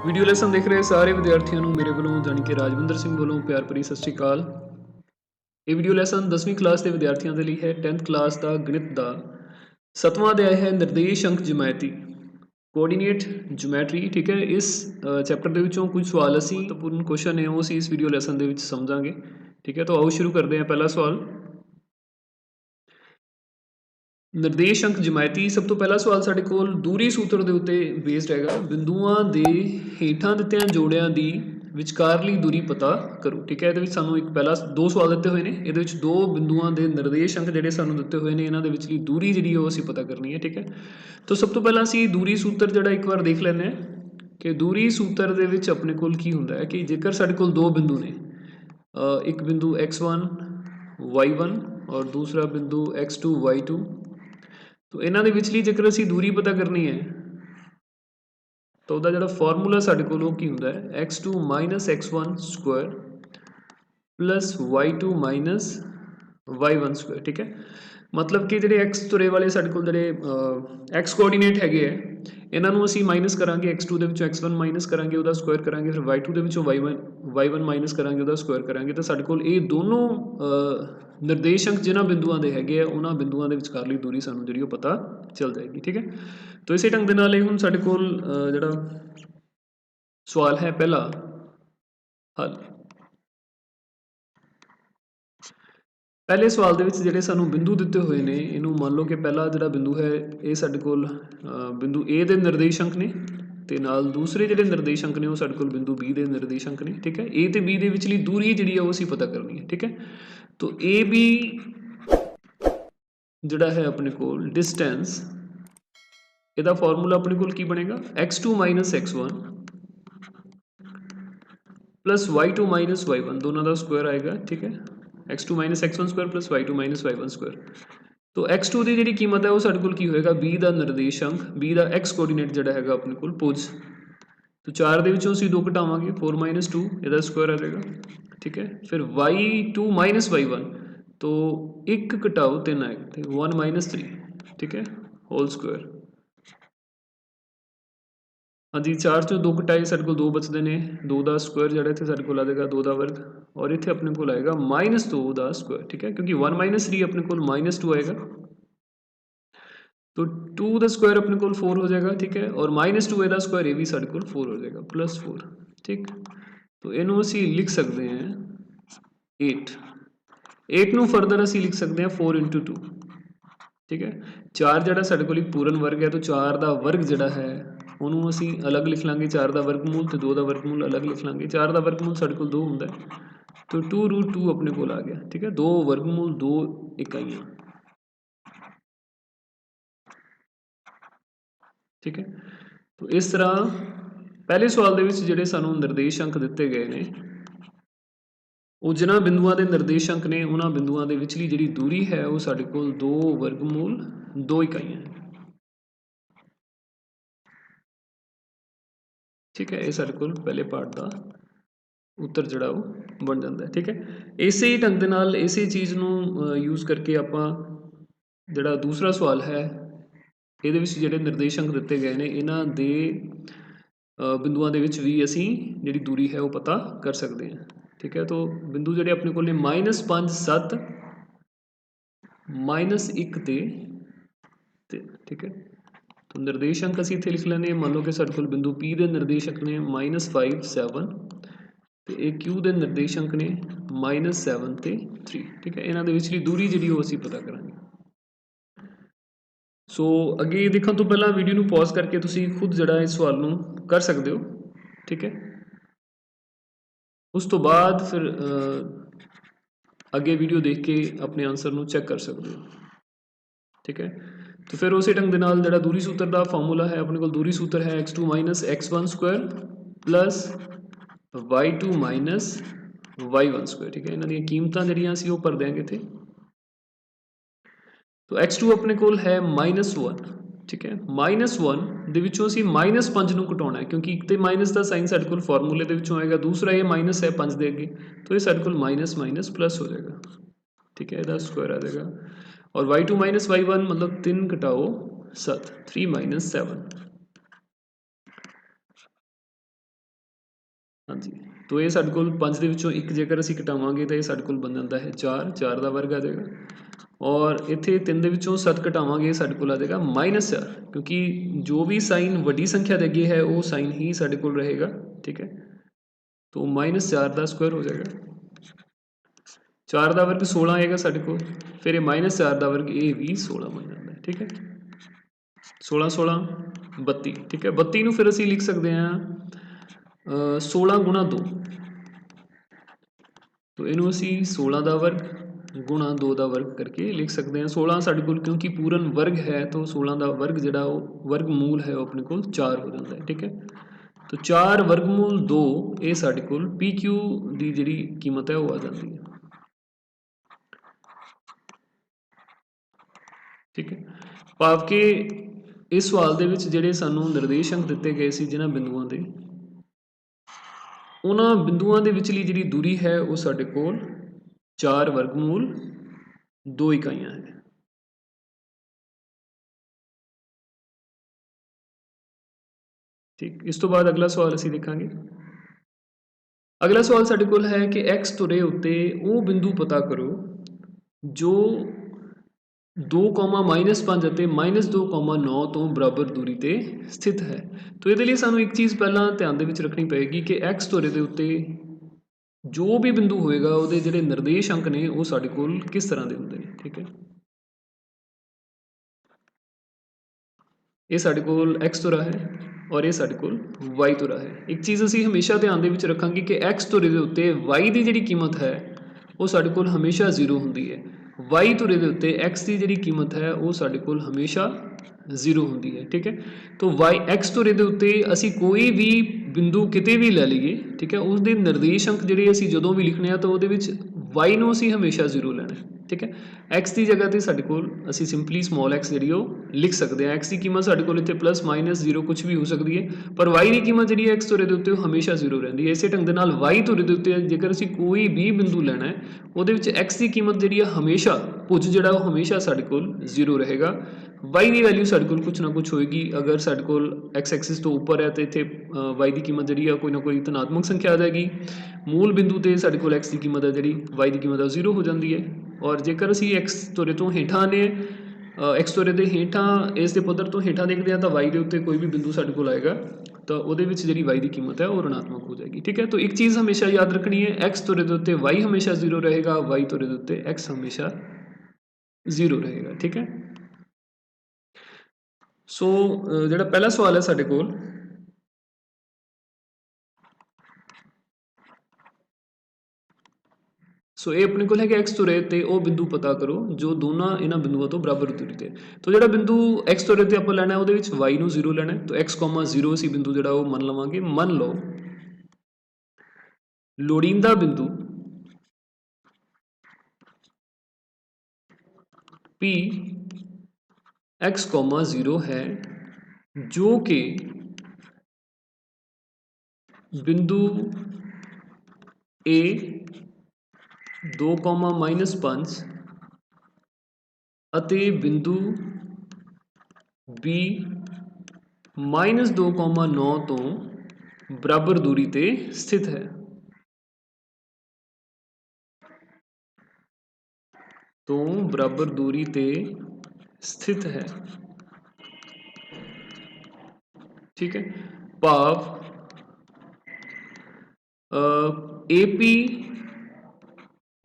Video lesson ਦੇਖ ਰਹੇ ਸਾਰੇ ਵਿਦਿਆਰਥੀਆਂ ਨੂੰ ਮੇਰੇ ਵੱਲੋਂ ਜਾਣੀ ਕਿ ਰਾਜਵਿੰਦਰ ਸਿੰਘ ਵੱਲੋਂ ਪਿਆਰ ਭਰੀ ਸਤਿ ਸ਼੍ਰੀ ਅਕਾਲ। ਇਹ ਵੀਡੀਓ ਲੈਸਨ 10ਵੀਂ ਕਲਾਸ ਦੇ ਵਿਦਿਆਰਥੀਆਂ ਦੇ ਲਈ ਹੈ। 10th ਕਲਾਸ ਦਾ ਗਣਿਤ ਦਾ 7ਵਾਂ ਅਧਿਆਇ ਹੈ ਨਿਰਦੇਸ਼ ਅੰਕ ਜਿਓਮੈਟਰੀ, ਕੋਆਰਡੀਨੇਟ ਜਿਓਮੈਟਰੀ। ਠੀਕ ਹੈ, ਇਸ ਚੈਪਟਰ ਦੇ ਵਿੱਚੋਂ ਕੁਝ ਸਵਾਲ ਅਸੀਂ ਮਹੱਤਵਪੂਰਨ ਕੁਐਸਚਨ ਨੇ ਉਹ ਅਸੀਂ ਇਸ ਵੀਡੀਓ ਲੈਸਨ ਦੇ ਵਿੱਚ ਸਮਝਾਂਗੇ। ਠੀਕ ਹੈ, ਤਾਂ ਆਓ ਸ਼ੁਰੂ ਕਰਦੇ ਹਾਂ। ਪਹਿਲਾ ਸਵਾਲ, ਨਿਰਦੇਸ਼ ਅੰਕ ਜਿਓਮੈਟਰੀ। ਸਭ ਤੋਂ ਪਹਿਲਾ ਸਵਾਲ ਸਾਡੇ ਕੋਲ ਦੂਰੀ ਸੂਤਰ ਦੇ ਉੱਤੇ ਬੇਸਡ ਹੈਗਾ। ਬਿੰਦੂਆਂ ਦੇ ਹੇਠਾਂ ਦਿੱਤਿਆਂ ਜੋੜਿਆਂ ਦੀ ਵਿਚਕਾਰਲੀ ਦੂਰੀ ਪਤਾ ਕਰੋ। ਠੀਕ ਹੈ, ਇਹਦੇ ਵਿੱਚ ਸਾਨੂੰ ਇੱਕ ਪਹਿਲਾ ਦੋ ਸਵਾਲ ਦਿੱਤੇ ਹੋਏ ਨੇ। ਇਹਦੇ ਵਿੱਚ ਦੋ ਬਿੰਦੂਆਂ ਦੇ ਨਿਰਦੇਸ਼ ਅੰਕ ਜਿਹੜੇ ਸਾਨੂੰ ਦਿੱਤੇ ਹੋਏ ਨੇ, ਇਹਨਾਂ ਦੇ ਵਿਚਲੀ ਦੂਰੀ ਜਿਹੜੀ ਉਹ ਅਸੀਂ ਪਤਾ ਕਰਨੀ ਹੈ। ਠੀਕ ਹੈ, ਤਾਂ ਸਭ ਤੋਂ ਪਹਿਲਾਂ ਅਸੀਂ ਦੂਰੀ ਸੂਤਰ ਜਿਹੜਾ ਇੱਕ ਵਾਰ ਦੇਖ ਲੈਂਦੇ ਹਾਂ ਕਿ ਦੂਰੀ ਸੂਤਰ ਦੇ ਵਿੱਚ ਆਪਣੇ ਕੋਲ ਕੀ ਹੁੰਦਾ ਹੈ ਕਿ ਜੇਕਰ ਸਾਡੇ ਕੋਲ ਦੋ ਬਿੰਦੂ ਨੇ, ਇੱਕ ਬਿੰਦੂ x1 y1 ਔਰ ਦੂਸਰਾ ਬਿੰਦੂ x2 y2, तो इन्हों के विचली जेकर असी दूरी पता करनी है तो वह जो फॉर्मूला साढ़े को की होंगे x2 minus x1 square plus y2 minus y1 square. ठीक है, मतलब कि जो एक्स तुरे वाले साढ़े को जोड़े एक्स कोआर्डीनेट है इन्हों असी माइनस करा x2 के x1 माइनस करा वह स्क्वायर करा, फिर y2 के y1 माइनस करा वह स्क्वायर करा, तो साढ़े को ये दोनों निर्देश अंक जिन्होंने बिंदुओं के है उन्होंने बिंदुओं के विचकारली दूरी सानू जी पता चल जाएगी। ठीक है, तो इस ढंग के नाल हुण साडे कोल जिहड़ा सवाल है पहला हल। पहले सवाल दे विच जिहड़े सानू बिंदु दिते हुए ने, इनू मान लो कि पहला जिहड़ा बिंदु है ये साडे कोल बिंदु ए दे निर्देश अंक ने ते नाल दूसरे जिहड़े निर्देश अंक ने वो साडे कोल बिंदु बी दे निर्देश अंक ने। ठीक है, ए ते बी दे विचली दूरी जिहड़ी है वो असीं पता करनी है। ठीक है, तो ए बी जिहड़ा है अपने कोल डिस्टेंस, ਇਹਦਾ ਫਾਰਮੂਲਾ ਆਪਣੇ ਕੋਲ ਕੀ ਬਣੇਗਾ x2 x1 plus y2 y1 दोनों का स्क्वायर आएगा। ठीक है, x2 x1 square plus y2 y1 square. तो x2 की जी कीमत है वो साढ़े को की होएगा b का निर्देशांक, b का x कोऑर्डिनेट जोड़ा है अपने को पुज, तो 4 के असीं 2 घटावांगे 4 - 2 इसका स्क्वायर आ जाएगा। ठीक है, फिर y2 y1 तो 1 घटाओ 3 आएगा 1 - 3। ठीक है, होल स्क्वायर। हाँ जी, 4 चों 2 घटाए साढ़े को 2 बचते हैं, 2 का स्क्वायर जो इतने साढ़े को आ जाएगा 2 का वर्ग, और इतने अपने को आएगा -2 का स्क्वायर। ठीक है, क्योंकि 1 - 3 अपने को -2 आएगा, तो 2 का स्क्वायर अपने को 4 हो जाएगा। ठीक है, और -2 का स्क्वायर ये भी साढ़े को 4 हो जाएगा +4। ठीक, तो इनू असी लिख सकते हैं 8 नू फर्दर असी लिख सकते हैं 4 × 2। ठीक है, 4 जो साढ़े को पूर्ण वर्ग है, तो 4 का वर्ग जोड़ा है उन्होंने असी अलग लिख लाँगे 4 का वर्गमूल, तो 2 का वर्गमूल अलग लिख लाँगे। 4 का वर्गमूल साढ़े को 2 होंगे, तो 2√2 अपने को आ गया। ठीक है, 2 वर्गमूल 2 इकाइयाँ। ठीक है, तो इस तरह पहले सवाल के जोड़े सानू निर्देश अंक दिते गए हैं वो जिन्होंने बिंदुओं के निर्देश अंक ने उन्होंने बिंदुओं के विचली जी दूरी है वो साढ़े को 2 वर्गमूल 2 इकाइयाँ है। ठीक है, ये साढ़े को पहले पार्ट का उत्तर जोड़ा वो बन जाता है। ठीक है, इस ही ढंग के नाल इसी चीज़ को यूज़ करके आप जोड़ा दूसरा सवाल है ये जोड़े निर्देश अंक दिते गए हैं इन्हों के बिंदुओं के भी असी जी दूरी है वो पता कर सकते हैं। ठीक है, तो बिंदु जोड़े अपने को -5 7 -1 ते 3। ठीक है, तो निर्देशांक असीं इत्थे लिख लैंदे मान लो कि साडे कोल बिंदु P के निर्देशक ने -5 7 तो ये Q के निर्देशांक ने -7 ते 3। ठीक है, इन्हां दे विचली दूरी जिहड़ी वो असीं पता करांगे। सो अगे देखने तो पहला वीडियो नूं पॉज करके तुसीं खुद जिहड़ा इस सवाल नूं कर सकते हो। ठीक है, उस तो बाद फिर अगे वीडियो देख के अपने आंसर नूं चैक कर सकते हो। ठीक है, तो फिर उस ढंग के नाल जिहड़ा दूरी सूत्र का फॉर्मूला है अपने को दूरी सूत्र है x2 x1 square plus y2 y1 square. ठीक है, इन्हां दी कीमतां जिहड़ियां असीं वो भर देंगे इत्थे। तो x2 अपने कोल है -1। ठीक है, -1 दे विचों असीं -5 नूं घटाउणा है क्योंकि एक तो माइनस का साइन साडे कोल फॉर्मूले दे विचों आएगा, दूसरा ये माइनस है 5 दे अगे, तो ये साडे कोल माइनस प्लस हो जाएगा। ठीक है, इसका स्क्वायर आ जाएगा, और y2 y1 मतलब 3 घटाओ 7 3 - 7। हाँ जी, तो ये साढ़े कोल 5 ਦੇ ਵਿੱਚੋਂ 1 ਜੇਕਰ ਅਸੀਂ ਘਟਾਵਾਂਗੇ ਤਾਂ ਇਹ ਸਾਡੇ ਕੋਲ ਬਣ ਜਾਂਦਾ ਹੈ 4, 4 ਦਾ ਵਰਗ ਆ ਜਾਏਗਾ। ਔਰ ਇੱਥੇ 3 ਦੇ ਵਿੱਚੋਂ 7 ਘਟਾਵਾਂਗੇ ਸਾਡੇ ਕੋਲ ਆ ਜਾਏਗਾ -4, ਕਿਉਂਕਿ ਜੋ ਵੀ ਸਾਈਨ ਵੱਡੀ ਸੰਖਿਆ ਦੇ ਅੱਗੇ ਹੈ ਉਹ ਸਾਈਨ ਹੀ ਸਾਡੇ ਕੋਲ ਰਹੇਗਾ, ਠੀਕ ਹੈ। तो -4 ਦਾ ਸਕੁਆਇਰ ਹੋ ਜਾਏਗਾ। 4 ਦਾ ਵਰਗ 16 ਆਏਗਾ ਸਾਡੇ ਕੋਲ, ਫਿਰ ਇਹ -4 ਦਾ ਵਰਗ ਇਹ ਵੀ 16 ਬਣ ਜਾਂਦਾ ਹੈ, ਠੀਕ ਹੈ। 16 16 32, ਠੀਕ ਹੈ। 32 ਨੂੰ ਫਿਰ ਅਸੀਂ ਲਿਖ ਸਕਦੇ ਹਾਂ 16 ਗੁਣਾ 2, तो ਇਹਨੂੰ ਅਸੀਂ 16 ਦਾ ਵਰਗ ਗੁਣਾ 2 ਦਾ ਵਰਗ ਕਰਕੇ ਲਿਖ ਸਕਦੇ ਹਾਂ। 16 ਸਾਡੇ ਕੋਲ ਕਿਉਂਕਿ ਪੂਰਨ ਵਰਗ ਹੈ ਤਾਂ 16 ਦਾ ਵਰਗ ਜਿਹੜਾ ਉਹ ਵਰਗ ਮੂਲ ਹੈ ਉਹ ਆਪਣੇ ਕੋਲ 4 ਹੋ ਜਾਂਦਾ ਹੈ, ਠੀਕ ਹੈ। तो 4 वर्गमूल 2 ये साढ़े कोल PQ की जिहड़ी कीमत है वो आ जाती है, ठीक है। भाव के इस सवाल दे विच जिहड़े सानू निर्देशांक दिते गए सी जिन्हां बिंदुआं दे, उन्हां बिंदुआं दे विचली जिहड़ी दूरी है वो साढ़े कोल 4 वर्गमूल 2 इकाइयां है, ठीक। इस तो बाद अगला सवाल असीं देखांगे। अगला सवाल साढ़े कोल है कि एक्स तुरे उत्ते वो बिंदु पता करो जो 2,-5 ਅਤੇ -2,9 ਤੋਂ ਬਰਾਬਰ ਦੂਰੀ ਤੇ ਸਥਿਤ ਹੈ। तो ਇਹਦੇ ਲਈ ਸਾਨੂੰ ਇੱਕ ਚੀਜ਼ ਪਹਿਲਾਂ ਧਿਆਨ ਦੇ ਵਿੱਚ ਰੱਖਣੀ ਪਏਗੀ ਕਿ x ਤੁਰੇ ਦੇ ਉੱਤੇ ਜੋ ਵੀ ਬਿੰਦੂ ਹੋਏਗਾ ਉਹਦੇ ਜਿਹੜੇ ਨਿਰਦੇਸ਼ ਅੰਕ ਨੇ ਉਹ ਸਾਡੇ ਕੋਲ ਕਿਸ ਤਰ੍ਹਾਂ ਦੇ ਹੁੰਦੇ ਨੇ, ਠੀਕ ਹੈ। ਇਹ ਸਾਡੇ ਕੋਲ x ਤੁਰਾ ਹੈ ਔਰ ਇਹ ਸਾਡੇ ਕੋਲ y ਤੁਰਾ ਹੈ। ਇੱਕ ਚੀਜ਼ ਅਸੀਂ ਹਮੇਸ਼ਾ ਧਿਆਨ ਦੇ ਵਿੱਚ ਰੱਖਾਂਗੇ ਕਿ x ਤੁਰੇ ਦੇ ਉੱਤੇ y ਦੀ ਜਿਹੜੀ ਕੀਮਤ ਹੈ ਉਹ ਸਾਡੇ ਕੋਲ ਹਮੇਸ਼ਾ 0 ਹੁੰਦੀ ਹੈ। y ਤੁਰੇ ਦੇ ਉੱਤੇ x ਦੀ ਜਿਹੜੀ ਕੀਮਤ ਹੈ ਉਹ ਸਾਡੇ ਕੋਲ ਹਮੇਸ਼ਾ 0 ਹੁੰਦੀ ਹੈ, ਠੀਕ ਹੈ। तो x ਤੁਰੇ ਦੇ ਉੱਤੇ ਅਸੀਂ ਕੋਈ ਵੀ ਬਿੰਦੂ ਕਿਤੇ ਵੀ ਲੈ ਲਈਏ, ਠੀਕ ਹੈ, ਉਸ ਦੇ ਨਿਰਦੇਸ਼ ਅੰਕ ਜਿਹੜੇ ਅਸੀਂ ਜਦੋਂ ਵੀ ਲਿਖਣੇ ਆ ਤਾਂ ਉਹਦੇ ਵਿੱਚ y ਨੂੰ ਅਸੀਂ ਹਮੇਸ਼ਾ 0 ਲੈਣਾ, ठीक है। x की जगह ਤੇ ਸਾਡੇ ਕੋਲ ਅਸੀਂ ਸਿੰਪਲੀ ਸਮਾਲ x ਜਿਹੜੀ ਉਹ ਲਿਖ ਸਕਦੇ ਹਾਂ। x ਦੀ ਕੀਮਤ ਸਾਡੇ ਕੋਲ ਇੱਥੇ ਪਲੱਸ ਮਾਈਨਸ 0 ਕੁਝ ਵੀ ਹੋ ਸਕਦੀ ਹੈ, ਪਰ y ਦੀ ਕੀਮਤ ਜਿਹੜੀ ਹੈ x ਤੁਰੇ ਦੇ ਉੱਤੇ ਉਹ ਹਮੇਸ਼ਾ 0 ਰਹਿੰਦੀ ਹੈ। ਇਸੇ ਢੰਗ ਦੇ ਨਾਲ y ਤੁਰੇ ਦੇ ਉੱਤੇ ਜੇਕਰ ਅਸੀਂ ਕੋਈ ਵੀ ਬਿੰਦੂ ਲੈਣਾ ਹੈ ਉਹਦੇ ਵਿੱਚ x ਦੀ ਕੀਮਤ ਜਿਹੜੀ ਹੈ ਹਮੇਸ਼ਾ ਭੁਜ ਜਿਹੜਾ ਉਹ ਹਮੇਸ਼ਾ ਸਾਡੇ ਕੋਲ 0 ਰਹੇਗਾ। y ਦੀ ਵੈਲਿਊ ਸਾਡੇ ਕੋਲ ਕੁਛ ਨਾ ਕੁਛ ਹੋਏਗੀ। ਅਗਰ ਸਾਡੇ ਕੋਲ x ਐਕਸਿਸ ਤੋਂ ਉੱਪਰ ਹੈ ਤਾਂ ਇੱਥੇ y ਦੀ ਕੀਮਤ ਜਿਹੜੀ ਆ ਕੋਈ ਨਾ ਕੋਈ ਧਨਾਤਮਕ ਸੰਖਿਆ ਆ ਜਾਏਗੀ। ਮੂਲ ਬਿੰਦੂ ਤੇ ਸਾਡੇ ਕੋਲ x ਦੀ ਕੀਮਤ ਹੈ ਜਿਹੜੀ y ਦੀ ਕੀਮਤ ਆ 0 ਹੋ ਜਾਂਦੀ ਹੈ। ਔਰ ਜੇਕਰ ਅਸੀਂ x ਤੁਰੇ ਤੋਂ ਹੇਠਾਂ ਨੇ x ਤੁਰੇ ਦੇ ਹੇਠਾਂ ਇਸ ਦੇ ਪੱਧਰ ਤੋਂ ਹੇਠਾਂ ਦੇਖਦੇ ਹਾਂ ਤਾਂ y ਦੇ ਉੱਤੇ ਕੋਈ ਵੀ ਬਿੰਦੂ ਸਾਡੇ ਕੋਲ ਆਏਗਾ ਤਾਂ ਉਹਦੇ ਵਿੱਚ ਜਿਹੜੀ y ਦੀ ਕੀਮਤ ਹੈ ਉਹ ऋणात्मक ਹੋ ਜਾਏਗੀ, ਠੀਕ ਹੈ। ਤਾਂ ਇੱਕ ਚੀਜ਼ ਹਮੇਸ਼ਾ ਯਾਦ ਰੱਖਣੀ ਹੈ, x ਤੁਰੇ ਦੇ ਉੱਤੇ y ਹਮੇਸ਼ਾ 0 ਰਹੇਗਾ, y ਤੁਰੇ ਦੇ ਉੱਤੇ x ਹਮੇਸ਼ਾ 0 ਰਹੇਗਾ, ਠੀਕ ਹੈ। ਸੋ ਜਿਹੜਾ ਪਹਿਲਾ ਸਵਾਲ ਹੈ ਸਾਡੇ ਕੋਲ, ਸੋ ਇਹ ਆਪਣੇ ਕੋਲ ਹੈ ਕਿ x ਤੁਰੇ ਤੇ ਉਹ ਬਿੰਦੂ ਪਤਾ ਕਰੋ ਜੋ ਦੋਨਾਂ ਇਹਨਾਂ ਬਿੰਦੂਆਂ ਤੋਂ ਬਰਾਬਰ ਦੂਰੀ ਤੇ। ਤਾਂ ਜਿਹੜਾ ਬਿੰਦੂ x ਤੁਰੇ ਤੇ ਆਪਾਂ ਲੈਣਾ ਉਹਦੇ ਵਿੱਚ y ਨੂੰ 0 ਲੈਣਾ, ਤਾਂ x, 0 ਅਸੀਂ ਬਿੰਦੂ ਜਿਹੜਾ ਉਹ ਮੰਨ ਲਵਾਂਗੇ। ਮੰਨ ਲਓ ਲੋੜੀਂਦਾ ਬਿੰਦੂ P x, 0 ਹੈ ਜੋ ਕਿ ਬਿੰਦੂ A 2,-5 ਅਤੇ ਬਿੰਦੂ B -2,9 ਤੋਂ ਬਰਾਬਰ ਦੂਰੀ ਤੇ ਸਥਿਤ ਹੈ। ਤੋਂ ਬਰਾਬਰ ਦੂਰੀ ਤੇ ਸਥਿਤ ਹੈ, ਠੀਕ ਹੈ। ਭਾਵ AP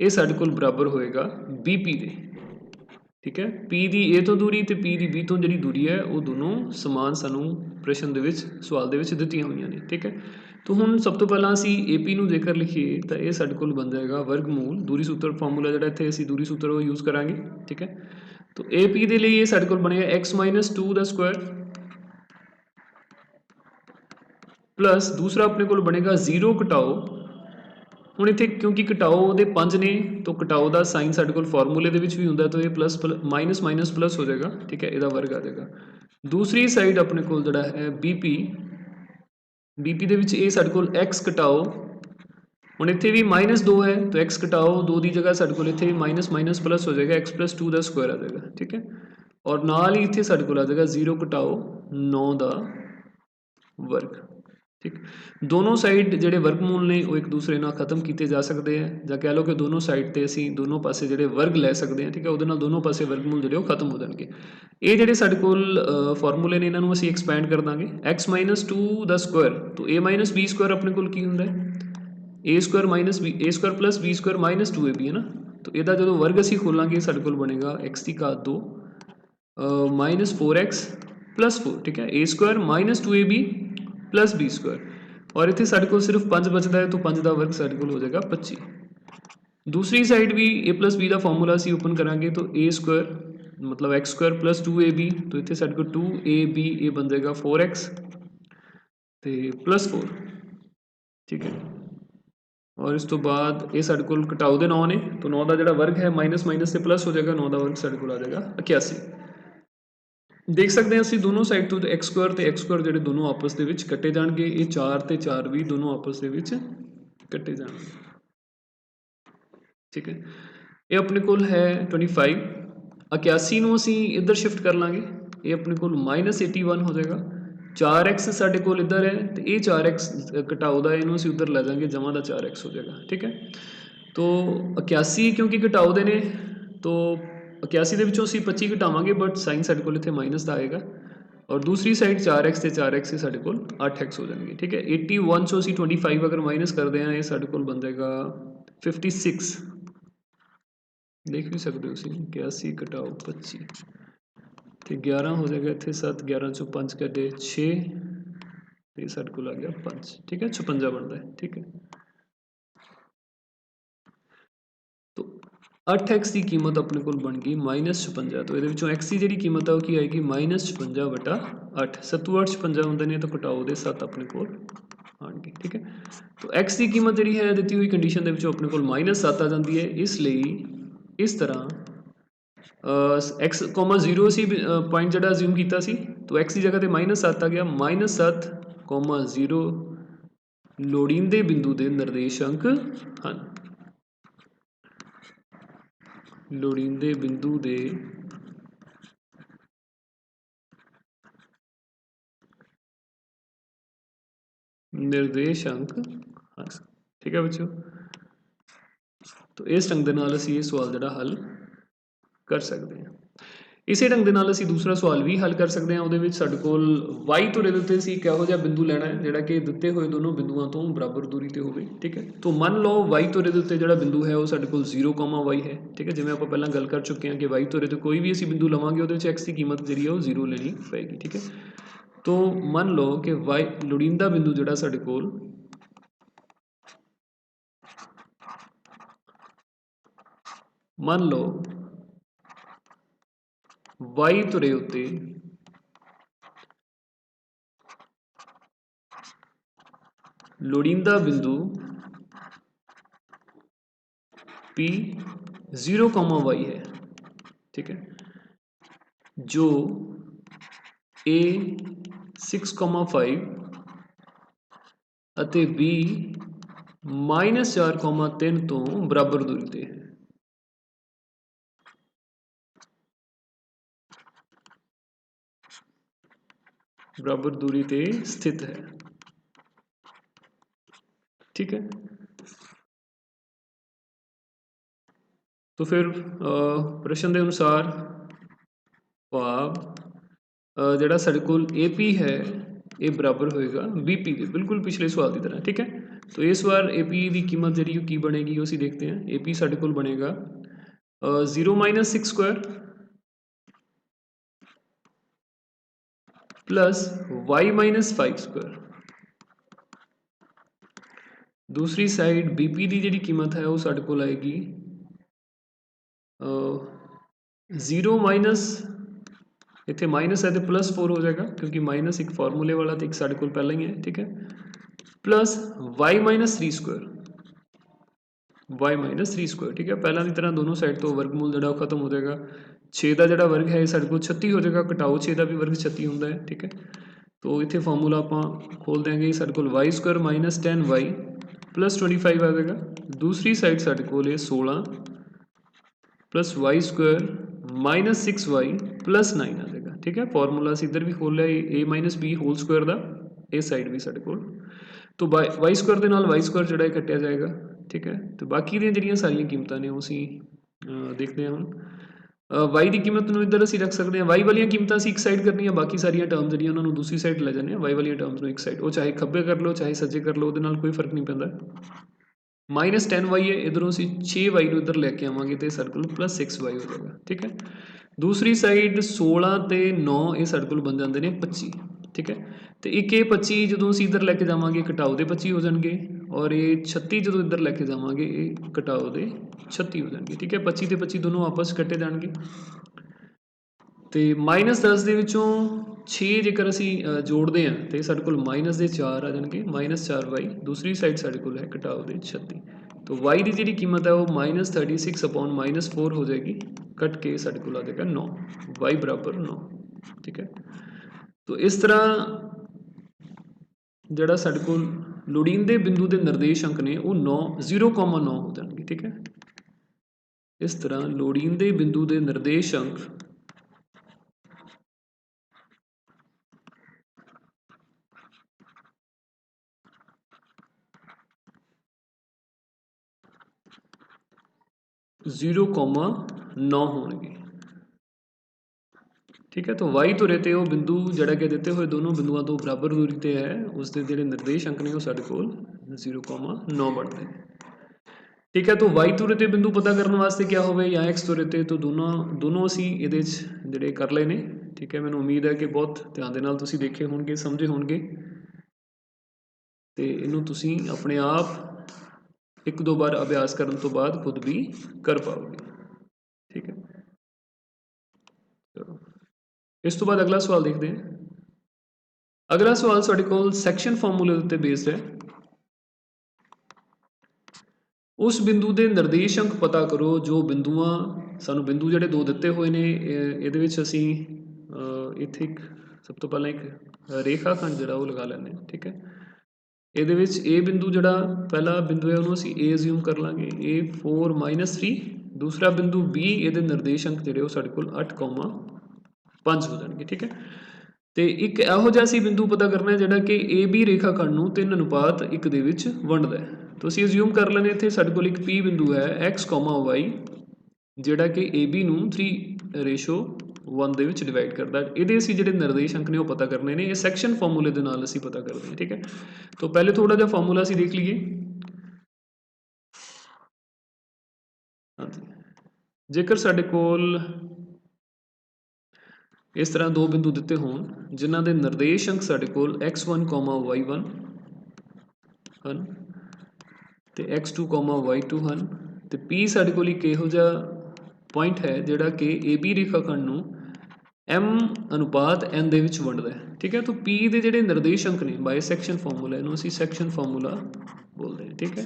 ਇਹ ਸਾਡੇ ਕੋਲ ਬਰਾਬਰ ਹੋਏਗਾ BP ਦੇ, ਠੀਕ ਹੈ। P ਦੀ A ਤੋਂ ਦੂਰੀ ਤੇ P ਦੀ B ਤੋਂ ਜਿਹੜੀ ਦੂਰੀ ਹੈ ਉਹ ਦੋਨੋਂ ਸਮਾਨ ਸਾਨੂੰ ਪ੍ਰਸ਼ਨ ਦੇ ਵਿੱਚ ਸਵਾਲ ਦੇ ਵਿੱਚ ਦਿੱਤੀਆਂ ਹੋਈਆਂ ਨੇ, ਠੀਕ ਹੈ। ਤਾਂ ਹੁਣ ਸਭ ਤੋਂ ਪਹਿਲਾਂ ਅਸੀਂ AP ਨੂੰ ਜੇਕਰ ਲਿਖੀਏ ਤਾਂ ਇਹ ਸਾਡੇ ਕੋਲ ਬਣ ਜਾਏਗਾ ਵਰਗਮੂਲ, ਦੂਰੀ ਸੂਤਰ ਫਾਰਮੂਲਾ ਜਿਹੜਾ ਇੱਥੇ ਅਸੀਂ ਦੂਰੀ ਸੂਤਰ ਉਹ ਯੂਜ਼ ਕਰਾਂਗੇ, ਠੀਕ ਹੈ। ਤਾਂ AP ਦੇ ਲਈ ਇਹ ਸਾਡੇ ਕੋਲ ਬਣੇਗਾ x - 2 ਦਾ ਸਕੁਆਇਰ प्लस दूसरा अपने को बनेगा 0 घटाओ। ਹੁਣ ਇੱਥੇ ਕਿਉਂਕਿ ਘਟਾਓ ਉਹਦੇ 5 ਨੇ ਤਾਂ ਘਟਾਓ ਦਾ ਸਾਈਨ ਸਾਡੇ ਕੋਲ ਫਾਰਮੂਲੇ ਦੇ ਵਿੱਚ ਵੀ ਹੁੰਦਾ ਤਾਂ ਇਹ ਪਲੱਸ ਮਾਈਨਸ ਮਾਈਨਸ ਪਲੱਸ ਹੋ ਜਾਏਗਾ, ਠੀਕ ਹੈ, ਇਹਦਾ ਵਰਗ ਆ ਜਾਏਗਾ। ਦੂਸਰੀ ਸਾਈਡ ਆਪਣੇ ਕੋਲ ਜਿਹੜਾ ਹੈ BP ਦੇ ਵਿੱਚ ਇਹ ਸਾਡੇ ਕੋਲ x ਘਟਾਓ, ਹੁਣ ਇੱਥੇ ਵੀ -2 ਹੈ ਤਾਂ x ਘਟਾਓ 2 ਦੀ ਜਗ੍ਹਾ ਸਾਡੇ ਕੋਲ ਇੱਥੇ ਮਾਈਨਸ ਮਾਈਨਸ ਪਲੱਸ ਹੋ ਜਾਏਗਾ, x + 2 ਦਾ ਸਕੁਆਇਰ ਆ ਜਾਏਗਾ, ਠੀਕ ਹੈ। ਔਰ ਨਾਲ ਹੀ ਇੱਥੇ ਸਾਡੇ ਕੋਲ ਆ ਜਾਏਗਾ 0 ਘਟਾਓ 9 ਦਾ ਵਰਗ, ठीक, दोनों साइड ਜਿਹੜੇ ਵਰਗਮੂਲ ਨੇ ਉਹ ਇੱਕ ਦੂਸਰੇ ਨਾਲ ਖਤਮ ਕੀਤੇ ਜਾ ਸਕਦੇ ਆ ਜਾਂ ਕਹਿ ਲਓ ਕਿ ਦੋਨੋਂ ਸਾਈਡ ਤੇ ਅਸੀਂ ਦੋਨੋਂ ਪਾਸੇ ਜਿਹੜੇ ਵਰਗ ਲੈ ਸਕਦੇ ਆ ਠੀਕ ਹੈ ਉਹਦੇ ਨਾਲ ਦੋਨੋਂ ਪਾਸੇ ਵਰਗਮੂਲ ਜਿਹੜੇ ਉਹ ਖਤਮ ਹੋ ਜਾਣਗੇ ਇਹ ਜਿਹੜੇ ਸਾਡੇ ਕੋਲ ਫਾਰਮੂਲੇ ਨੇ ਇਹਨਾਂ ਨੂੰ ਅਸੀਂ ਐਕਸਪੈਂਡ ਕਰ ਦਾਂਗੇ x - 2 ਦਾ ਸਕੁਆਇਰ ਤੋਂ a - b ਸਕੁਆਇਰ ਆਪਣੇ ਕੋਲ ਕੀ ਹੁੰਦਾ ਹੈ a Square - b a Square + b Square - 2ab ਹੈ ਨਾ तो ਇਹਦਾ ਜਦੋਂ ਵਰਗ ਅਸੀਂ ਖੋਲਾਂਗੇ ਸਾਡੇ ਕੋਲ ਬਣੇਗਾ x ਦੀ ਘਾਤ 2 -4x + 4 ठीक है a square - 2ab + b square और इतने साढ़े को सिर्फ 5 बचता है तो 5 का वर्ग साढ़े को हो जाएगा 25 दूसरी साइड भी a + b का फॉर्मूला असी ओपन करांगे तो a स्क्वायर मतलब x स्क्वायर + 2ab तो इतने साढ़े को 2ab ये बन जाएगा 4x तो +4 ठीक है और इस तो बाद ये साढ़े को घटाओ दे 9 ने तो 9 का जो वर्ग है माइनस माइनस से प्लस हो जाएगा 9 का वर्ग साढ़े को आ जाएगा 81 देख सकते हैं ਅਸੀਂ ਦੋਨੋਂ ਸਾਈਡ ਤੋਂ x ਸਕੁਆਇਰ ਤੇ x ਸਕੁਆਇਰ ਜਿਹੜੇ ਦੋਨੋਂ ਆਪਸ ਦੇ ਵਿੱਚ ਕੱਟੇ ਜਾਣਗੇ ਇਹ 4 ਤੇ 4 ਵੀ ਦੋਨੋਂ ਆਪਸ ਦੇ ਵਿੱਚ ਕੱਟੇ ਜਾਣਗੇ ਠੀਕ ਹੈ ਇਹ ਆਪਣੇ ਕੋਲ ਹੈ 25 81 ਨੂੰ ਅਸੀਂ ਇੱਧਰ ਸ਼ਿਫਟ ਕਰ ਲਾਂਗੇ ਇਹ ਆਪਣੇ ਕੋਲ -81 ਹੋ ਜਾਏਗਾ 4x ਸਾਡੇ ਕੋਲ ਇੱਧਰ ਹੈ ਤੇ ਇਹ 4x ਘਟਾਓ ਦਾ ਇਹਨੂੰ ਅਸੀਂ ਉੱਧਰ ਲੈ ਜਾਾਂਗੇ ਜਮਾ ਦਾ 4x ਹੋ ਜਾਏਗਾ ਠੀਕ ਹੈ तो 81 क्योंकि घटाओ दे ने तो 81 ਦੇ ਵਿੱਚੋਂ ਅਸੀਂ 25 ਘਟਾਵਾਂਗੇ ਬਟ ਸਾਈਨ ਸਾਡੇ ਕੋਲ ਇੱਥੇ ਮਾਈਨਸ ਦਾ ਆਏਗਾ ਔਰ ਦੂਸਰੀ ਸਾਈਡ 4x ਤੇ 4x ਸਾਡੇ ਕੋਲ 8x ਹੋ ਜਾਣਗੇ ਠੀਕ ਹੈ 81 ਚੋਂ ਅਸੀਂ 25 ਅਗਰ ਮਾਈਨਸ ਕਰਦੇ ਹਾਂ ਇਹ ਸਾਡੇ ਕੋਲ ਬਣ ਜਾਏਗਾ 56 ਦੇਖ ਵੀ ਸਕਦੇ ਹੋ ਤੁਸੀਂ 81 ਘਟਾਓ 25 ਤੇ 11 ਹੋ ਜਾਏਗਾ ਇੱਥੇ 7 11 ਚੋਂ 5 ਕੱਢੇ 6 ਤੇ ਸਾਡੇ ਕੋਲ ਆ ਗਿਆ 5 ਠੀਕ ਹੈ 56 ਬਣਦਾ ਹੈ ਠੀਕ ਹੈ 8x की कीमत अपने को बन गई -56 तो ये x की जी कीमत है वो आएगी -56/8 7 8 56 होंगे ने तो घटाओ दे 7 अपने को आएंगे ठीक है तो x की कीमत जी है दी हुई कंडीशन के अपने को -7 आ जाती है इसलिए इस तरह x, 0 असी पॉइंट जो अज्यूम किया तो x की जगह पर -7 आ गया -7, 0 लोड़ींदे बिंदु के निर्देशांक हैं लोड़ींदे बिंदु दे निर्देशांक हाँ ठीक है बच्चों तो इस ढंग के नाल असीं ये सवाल जिहड़ा हल कर सकते हैं इसे ढंग के नाल असीं दूसरा सवाल भी हल कर सकते हैं उहदे विच साडे कोल y धुरे दे उत्ते असीं किहो जिहा बिंदु लैना है जिहड़ा कि दित्ते हुए दोनों बिंदुओं तो बराबर दूरी ते होवे ठीक है तो मान लो y धुरे दे उत्ते जिहड़ा बिंदु है वो साडे कोल 0, y है ठीक है जिवें आपां पहलां गल कर चुके हैं कि y धुरे ते कोई भी असीं बिंदु लवांगे उहदे विच x की कीमत जिहड़ी है वो 0 लेनी पेगी ठीक है तो मान लो कि y लोड़ींदा बिंदु जिहड़ा साडे कोल मान लो y धुरे उत्ते लोड़ींदा बिंदु P 0, y है ठीक है जो A 6, 5 अते B -4, 3 तो बराबर दूरी ते है बराबर दूरी ते स्थित है ठीक है तो फिर प्रश्न के अनुसार भाव जिहड़ा साडे कोल AP है ये बराबर होएगा BP के बिल्कुल पिछले सवाल की तरह ठीक है तो इस बार AP की कीमत जी की बनेगी वो असीं देखते हैं AP साडे कोल बनेगा 0 - 6 स्क्वायर प्लस y - 5 स्क्वायर दूसरी साइड BP की जी कीमत है वो साडे कोल आएगी 0 माइनस इतने माइनस है तो +4 हो जाएगा क्योंकि माइनस एक फॉर्मूले वाला तो एक साढ़े को पहला ही है ठीक है plus y - 3 square y - 3 square ठीक है पहला की तरह दोनों साइड तो वर्गमूल जो खत्म हो जाएगा 6 का जो वर्ग है साढ़े को 36 हो जाएगा घटाओ 6 का भी वर्ग 36 होंगे है ठीक है तो इतने फॉर्मूला आप खोल देंगे साढ़े को y स्क्वायर -10y + 25 आ जाएगा दूसरी साइड साढ़े को 16 प्लस y स्क्वायर -6y + 9 आ जाएगा ठीक है फॉर्मूला असीं इधर भी खोल लिया a - b होल स्क्वायर का इस साइड भी साढ़े कोल तो वाई स्क्वायर के नाल वाई स्क्वायर जोड़ा कटिया जाएगा ठीक है। तो बाकी दी जिहड़ियां सारियां कीमतां ने उसी देखते हैं हम वाई की कीमत नूं इधर असीं रख सकते हैं वाई वाली कीमतां असीं एक साइड करनियां बाकी सारियां टर्म्स जिहड़ियां उन्हां नूं दूसरी साइड ले जाने वाई वाली टर्म्स नूं एक साइड वो चाहे खब्बे कर लो चाहे सज्जे कर लो उहदे नाल कोई फर्क नहीं पैंदा। -10y है इधरों असीं 6y नूं इधर लैके आवांगे तो साडे कोल +6y हो जाएगा ठीक है। दूसरी साइड 16 ते 9 ये साडे कोल बन जाते हैं 25 ठीक है। तो एक ये 25 जो असीं इधर लैके जावांगे घटाओ दे 25 हो जाएंगे और ये 36 जो इधर लैके जावांगे ये घटाओ दे 36 हो जाएंगे ठीक है। 25 ते 25 दोनों आपस कटे जाएंगे तो -10 ਦੇ ਵਿੱਚੋਂ 6 ਜੇਕਰ ਅਸੀਂ ਜੋੜਦੇ ਹਾਂ ਤੇ ਸਾਡੇ ਕੋਲ -4 ਆ ਜਾਣਗੇ -4y दूसरी साइड ਸਾਡੇ ਕੋਲ ਹੈ ਘਟਾਓ ਦੇ 36 तो y ਦੀ ਜਿਹੜੀ ਕੀਮਤ ਹੈ ਉਹ -36/-4 ਹੋ ਜਾਏਗੀ ਕੱਟ ਕੇ ਸਾਡੇ ਕੋਲ ਆ ਜਾਏਗਾ 9 y ਬਰਾਬਰ 9 ਠੀਕ ਹੈ। तो इस तरह ਜਿਹੜਾ ਸਾਡੇ ਕੋਲ ਲੋੜੀਂਦੇ ਬਿੰਦੂ ਦੇ ਨਿਰਦੇਸ਼ ਅੰਕ ਨੇ ਉਹ 0,9 ਹੋ ਜਾਣਗੇ ਠੀਕ ਹੈ। इस तरह लोड़ींदे बिंदु के निर्देश अंक 0,9 होंगे ठीक है। तो वाई धुरे ते वो बिंदु जड़ा कि दिते हुए दोनों बिंदुओं तो बराबर दूरी ते है उसके जोड़े निर्देश अंक ने वो साढ़े कोल 0,9 बढ़ते हैं ठीक है। तो वाई धुरे ते बिंदु पता करने वास्ते क्या होवे या एक्स धुरे ते तो दोनों असी ये जोड़े कर ले ने ठीक है। मैनूं उम्मीद है कि बहुत ध्यान दे नाल तुसीं देखे होणगे समझे होणगे तो इनू तुसीं अपने आप एक दो बार अभ्यास करने तो बाद खुद भी कर पाओगे ठीक है। चलो इस तो बाद अगला सवाल देखते हैं। अगला सवाल साडे कोल सैक्शन फार्मूले उत्ते बेस्ड है। उस बिंदु के निर्देश अंक पता करो जो बिंदुआं सानू बिंदु जिहड़े दो दिते हुए ने इहदे विच असीं इत्थे एक सब तो पहला एक रेखा खंड जिहड़ा वो लगा लैंदे ठीक है। ਇਹਦੇ ਵਿੱਚ ए बिंदु जड़ा पहला बिंदु है उन्होंने ਅਸੀਂ A ਅਸਿਊਮ ਕਰ ਲਾਂਗੇ A 4 -3 दूसरा बिंदु B ਇਹਦੇ ਨਿਰਦੇਸ਼ ਅੰਕ ਜਿਹੜੇ ਉਹ ਸਾਡੇ ਕੋਲ 8,5 ਹੋ ਜਾਣਗੇ ਠੀਕ ਹੈ। ਤੇ ਇੱਕ ਇਹੋ ਜਿਹਾ ਸੀ ਬਿੰਦੂ ਪਤਾ ਕਰਨਾ ਜਿਹੜਾ ਕਿ AB ਰੇਖਾ ਖੰਡ ਨੂੰ 3:1 ਦੇ ਵਿੱਚ ਵੰਡਦਾ ਹੈ। तो ਅਸੀਂ ਅਸਿਊਮ ਕਰ ਲੈਣੇ ਇੱਥੇ ਸਾਡੇ ਕੋਲ ਇੱਕ P ਬਿੰਦੂ ਹੈ x, y ਜਿਹੜਾ ਕਿ AB ਨੂੰ 3:1 ਦੇ ਵਿੱਚ ਡਿਵਾਈਡ ਕਰਦਾ ਇਹਦੇ ਅਸੀਂ ਜਿਹੜੇ ਨਿਰਦੇਸ਼ ਅੰਕ ਨੇ ਉਹ ਪਤਾ ਕਰਨੇ ਨੇ ਇਹ ਸੈਕਸ਼ਨ ਫਾਰਮੂਲੇ ਦੇ ਨਾਲ ਅਸੀਂ ਪਤਾ ਕਰਦੇ ਹਾਂ ਠੀਕ ਹੈ। तो पहले थोड़ा जिहा फार्मूला ਅਸੀਂ देख लीए हाँ जी जेकर साडे कोल इस तरह दो बिंदु दिते होण जिन्हां दे निर्देश अंक साडे कोल x1, y1 ਹਨ ਤੇ x2, y2 ਹਨ ਤੇ P साडे कोल एक इहो जिहा पॉइंट है जिहड़ा कि AB रेखा खंड ਨੂੰ M अनुपात N ਦੇ ਵਿੱਚ ਵੰਡਦਾ ਹੈ ठीक है। तो P ਦੇ ਜਿਹੜੇ ਨਿਰਦੇਸ਼ ਅੰਕ ਨੇ ਬਾਈ ਸੈਕਸ਼ਨ ਫਾਰਮੂਲਾ ਇਹਨੂੰ ਅਸੀਂ ਸੈਕਸ਼ਨ ਫਾਰਮੂਲਾ ਬੋਲਦੇ ਹਾਂ ਠੀਕ है।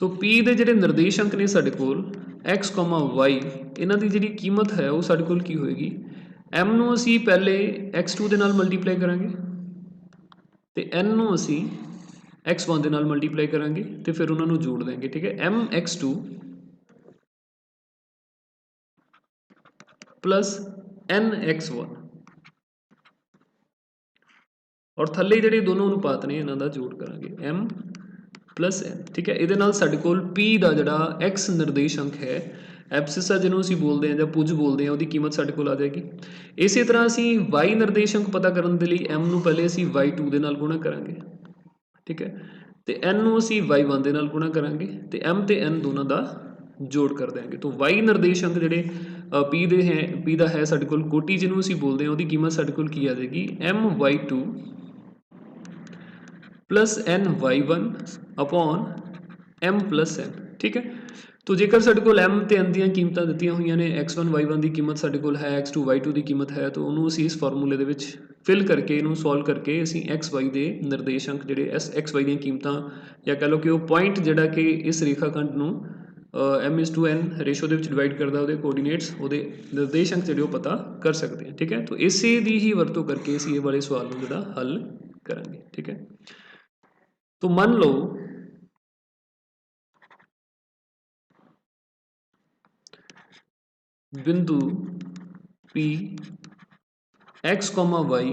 तो P ਦੇ ਜਿਹੜੇ ਨਿਰਦੇਸ਼ ਅੰਕ ਨੇ ਸਾਡੇ ਕੋਲ x, y ਇਹਨਾਂ ਦੀ ਜਿਹੜੀ ਕੀਮਤ ਹੈ ਉਹ ਸਾਡੇ ਕੋਲ ਕੀ ਹੋਏਗੀ M ਨੂੰ ਅਸੀਂ ਪਹਿਲੇ x2 ਦੇ ਨਾਲ ਮਲਟੀਪਲਾਈ ਕਰਾਂਗੇ ਤੇ N ਨੂੰ ਅਸੀਂ x1 ਦੇ ਨਾਲ ਮਲਟੀਪਲਾਈ ਕਰਾਂਗੇ ਤੇ ਫਿਰ ਉਹਨਾਂ ਨੂੰ ਜੋੜ ਦੇਵਾਂਗੇ ਠੀਕ है। M x2 plus N x1 और थले ਜਿਹੜੇ ਦੋਨੋਂ ਅਨੁਪਾਤ ਨੇ ਇਹਨਾਂ ਦਾ ਜੋੜ ਕਰਾਂਗੇ m प्लस n ठीक है। ਇਹਦੇ ਨਾਲ ਸਾਡੇ ਕੋਲ p ਦਾ ਜਿਹੜਾ x ਨਿਰਦੇਸ਼ ਅੰਕ ਹੈ ਐਬਸਿਸ ਜਿਹਨੂੰ ਅਸੀਂ ਬੋਲਦੇ ਹਾਂ ਜਾਂ ਪੁੱਜ ਬੋਲਦੇ ਹਾਂ ਉਹਦੀ ਕੀਮਤ ਸਾਡੇ ਕੋਲ ਆ ਜਾਏਗੀ। ਇਸੇ ਤਰ੍ਹਾਂ ਅਸੀਂ y ਨਿਰਦੇਸ਼ ਅੰਕ ਪਤਾ ਕਰਨ ਦੇ ਲਈ m ਨੂੰ ਪਹਿਲੇ ਅਸੀਂ y2 ਦੇ ਨਾਲ ਗੁਣਾ ਕਰਾਂਗੇ ਠੀਕ ਹੈ ਤੇ n ਨੂੰ ਅਸੀਂ y1 ਦੇ ਨਾਲ ਗੁਣਾ ਕਰਾਂਗੇ ਤੇ m ਤੇ n ਦੋਨਾਂ ਦਾ जोड़ कर देंगे। तो y निर्देश अंक ਜਿਹੜੇ P ਦੇ ਹੈ P ਦਾ ਹੈ ਸਾਡੇ ਕੋਲ ਕੋਟੀ ਜਿਹਨੂੰ ਅਸੀਂ ਬੋਲਦੇ ਹਾਂ ਉਹਦੀ ਕੀਮਤ ਸਾਡੇ ਕੋਲ ਕੀ ਆ ਜਾਏਗੀ my2 plus ny1 upon m plus n ठीक है। तो जेकर ਸਾਡੇ ਕੋਲ m ਤੇ n ਦੀਆਂ ਕੀਮਤਾਂ ਦਿੱਤੀਆਂ ਹੋਈਆਂ ਨੇ x1 y1 ਦੀ ਕੀਮਤ ਸਾਡੇ ਕੋਲ ਹੈ x2 y2 ਦੀ ਕੀਮਤ ਹੈ ਤਾਂ ਉਹਨੂੰ ਅਸੀਂ ਇਸ ਫਾਰਮੂਲੇ ਦੇ ਵਿੱਚ ਫਿਲ ਕਰਕੇ ਇਹਨੂੰ ਸੋਲਵ ਕਰਕੇ ਅਸੀਂ x y ਦੇ ਨਿਰਦੇਸ਼ ਅੰਕ ਜਿਹੜੇ x y ਦੀਆਂ ਕੀਮਤਾਂ ਜਾਂ ਕਹ ਲਓ ਕਿ ਉਹ ਪੁਆਇੰਟ ਜਿਹੜਾ ਕਿ ਇਸ ਰੇਖਾ ਖੰਡ ਨੂੰ m/n ਰੇਸ਼ੋ ਦੇ ਵਿੱਚ ਡਿਵਾਈਡ ਕਰਦਾ ਉਹਦੇ ਕੋਆਰਡੀਨੇਟਸ ਉਹਦੇ ਨਿਰਦੇਸ਼ ਅੰਕ ਜਿਹੜੇ ਉਹ ਪਤਾ ਕਰ ਸਕਦੇ ਹਾਂ ਠੀਕ ਹੈ। तो ਇਸੇ ਦੀ ਹੀ ਵਰਤੋਂ ਕਰਕੇ ਅਸੀਂ ਇਹ ਵਾਲੇ ਸਵਾਲ ਨੂੰ ਜਿਹੜਾ ਹੱਲ ਕਰਾਂਗੇ ठीक है। तो मान लो बिंदु P x, y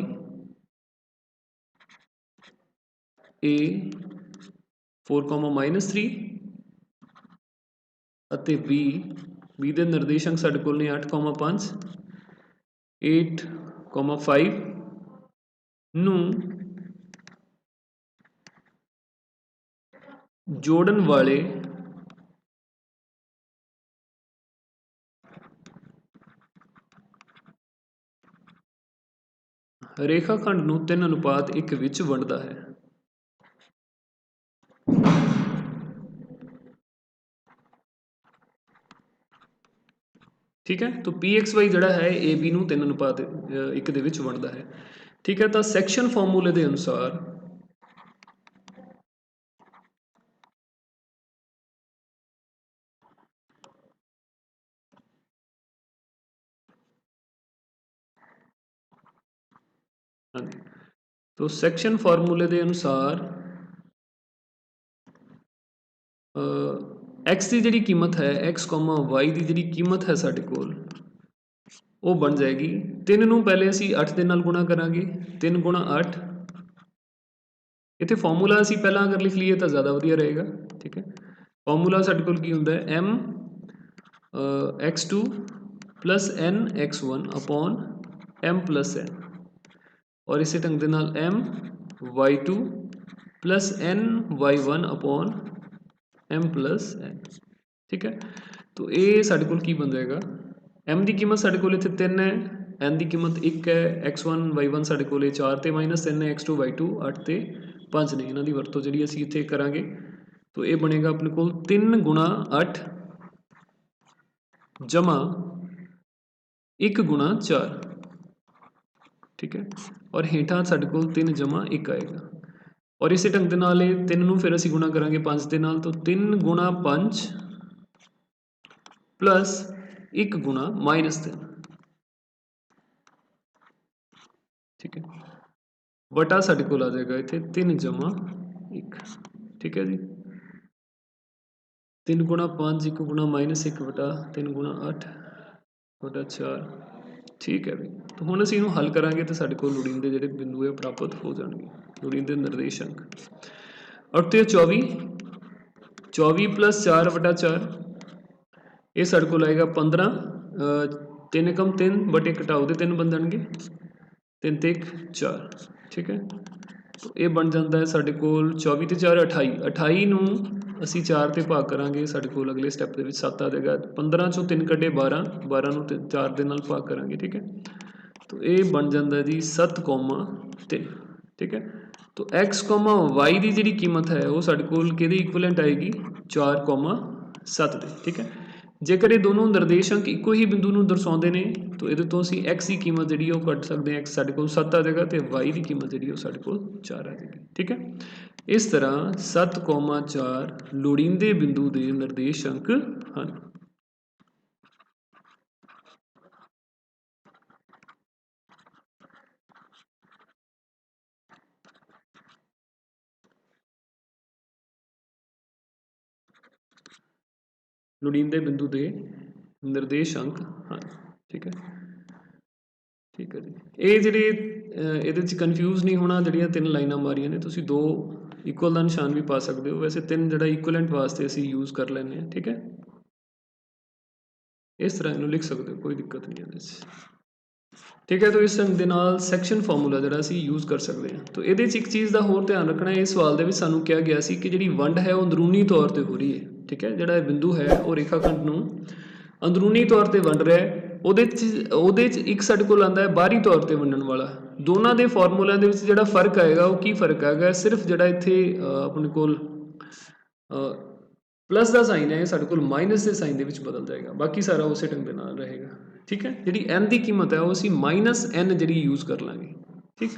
a 4, -3 ਅਤੇ b ਦੇ ਨਿਰਦੇਸ਼ਕ ਸਾਡੇ ਕੋਲ ਨੇ 8, 5 8, 5 ਨੂੰ ਜੋੜਨ ਵਾਲੇ ਰੇਖਾਖੰਡ ਨੂੰ 3:1 ਵਿੱਚ ਵੰਡਦਾ ਹੈ। ठीक है, तो पी एक्स वाई जड़ा है ए बी नूं 3:1 ਦੇ ਵਿੱਚ ਵੰਡਦਾ ਹੈ। ठीक है, तो सैक्शन फॉर्मूले के अनुसार तो सैक्शन फॉर्मूले के अनुसार एक्स की जी कीमत है एक्स, वाई की जी कीमत है साढ़े कोल वो बन जाएगी 3 नूं पहले असी 8 के नाल गुणा करांगे 3 गुणा 8 इत्थे फॉर्मूला असी पहला अगर लिख लीए तो ज़्यादा वधिया रहेगा। ठीक है, फॉर्मूला साढ़े कोल की हुंदा है M x2 plus N x1 upon M plus N और इसी ढंग के नाल M y2 plus N y1 upon M plus N. ठीक है, तो ये साढ़े कोल की बन जाएगा एम की कीमत साढ़े कोल इत्थे 3 है, एन की कीमत 1 है, x1 y1 साढ़े कोल 4 ते -3 है, x2 y2 8 ते 5 ने, इन्हां दी वरतों जिहड़ी असीं इत्थे करांगे तो ये बनेगा अपने कोल 3 गुणा 8 जमा 1 गुणा 4। ठीक है, और हेठां साढ़े कोल 3 जमा 1 आएगा और इसी ढंग के नाल 3 नूं फिर असीं गुणा करांगे 5 दे नाल तो 3 गुणा 5 प्लस 1 गुणा -3। ठीक है, बटा साढ़े कोल आ जाएगा इत्थे 3 जमा 1। ठीक है जी, 3 गुणा 5 1 गुणा -1 बटा 3 गुणा 8 बटा 4। ठीक है भी, तो हुण असीं इहनूं हल करांगे तो साढ़े कोल लोड़ींदे जिहड़े बिंदु है प्राप्त हो जाणगे, लोड़ींदे निर्देशांक। और ते 24 प्लस 4 बटा 4 ये साढ़े कोल आएगा 15 3 एकम 3 बटे घटाओ दे 3 बन जाणगे 3 ते 1 4। ठीक है, तो ये बन जाता है साढ़े कोल 24 ते 4 28 28 नूं असीं 4 ते भाग करांगे साढ़े कोल अगले स्टैप दे विच 7 आ जाएगा 15 चों 3 कटे 12 12 नूं 4 दे नाल भाग करांगे। ठीक है, तो ये बन जाता है जी 7,3। ठीक है, तो x, y की जी कीमत है वो साढ़े कोल किहदे इक्वलेंट आएगी 4,7 दे। ठीक है, जेकर ये दोनों निर्देशांक इक्को ही बिंदु नूं दर्शाउंदे ने तो ये तो असीं x की कीमत जी वो कढ़ सकते हैं, x साढ़े कोल 7 आ जाएगा तो y की कीमत जी वो साढ़े कोल 4 आ जाएगी। ठीक है, इस तरह 7,4 लोड़ींदे बिंदु के निर्देशांक हैं। लोड़ींदे बिंदु के निर्देशांक हैं। ठीक है, ठीक है जी, ये जिहड़े ਇਹਦੇ 'ਚ कन्फ्यूज़ नहीं होना, ਜਿਹੜੀਆਂ 3 ਲਾਈਨਾਂ ਮਾਰੀਆਂ ਨੇ ਤੁਸੀਂ 2 इक्वल का निशान भी पा सकते हो, वैसे 3 ਜਿਹੜਾ इक्वलेंट वास्ते ਅਸੀਂ यूज़ कर ਲੈਂਦੇ हैं। ठीक है, इस तरह इन्हों लिख सकते हो, कोई दिक्कत नहीं है इससे। ठीक है, तो इस ढंग के नाल सैक्शन फॉर्मूला ਜਿਹੜਾ ਅਸੀਂ यूज़ कर सकते हैं। तो ਇਹਦੇ 'ਚ एक चीज़ का होर ध्यान रखना है, इस सवाल ਦੇ ਵਿੱਚ ਸਾਨੂੰ ਕਿਹਾ ਗਿਆ ਸੀ कि ਜਿਹੜੀ ਵੰਡ है वो अंदरूनी तौर पर हो रही है। ठीक है, ਜਿਹੜਾ बिंदु है वो रेखाखंड ਨੂੰ अंदरूनी तौर पर वंड रहा है, ਉਹਦੇ 'ਚ ਇੱਕ ਸਾਡੇ ਕੋਲ ਆਉਂਦਾ ਹੈ ਬਾਹਰੀ ਤੌਰ 'ਤੇ ਵੰਡਣ ਵਾਲਾ। ਦੋਨਾਂ ਦੇ ਫਾਰਮੂਲਿਆਂ ਦੇ ਵਿੱਚ ਜਿਹੜਾ ਫਰਕ ਆਏਗਾ ਉਹ ਕੀ ਫਰਕ ਆਏਗਾ, ਸਿਰਫ ਜਿਹੜਾ ਇੱਥੇ ਆਪਣੇ ਕੋਲ प्लस का साइन है साढ़े कोल माइनस के साइन के बदल जाएगा, बाकी सारा उस ढंग के नाल रहेगा। ठीक है, जी एन की कीमत है वो असी -n जी यूज़ कर लाँगे। ठीक।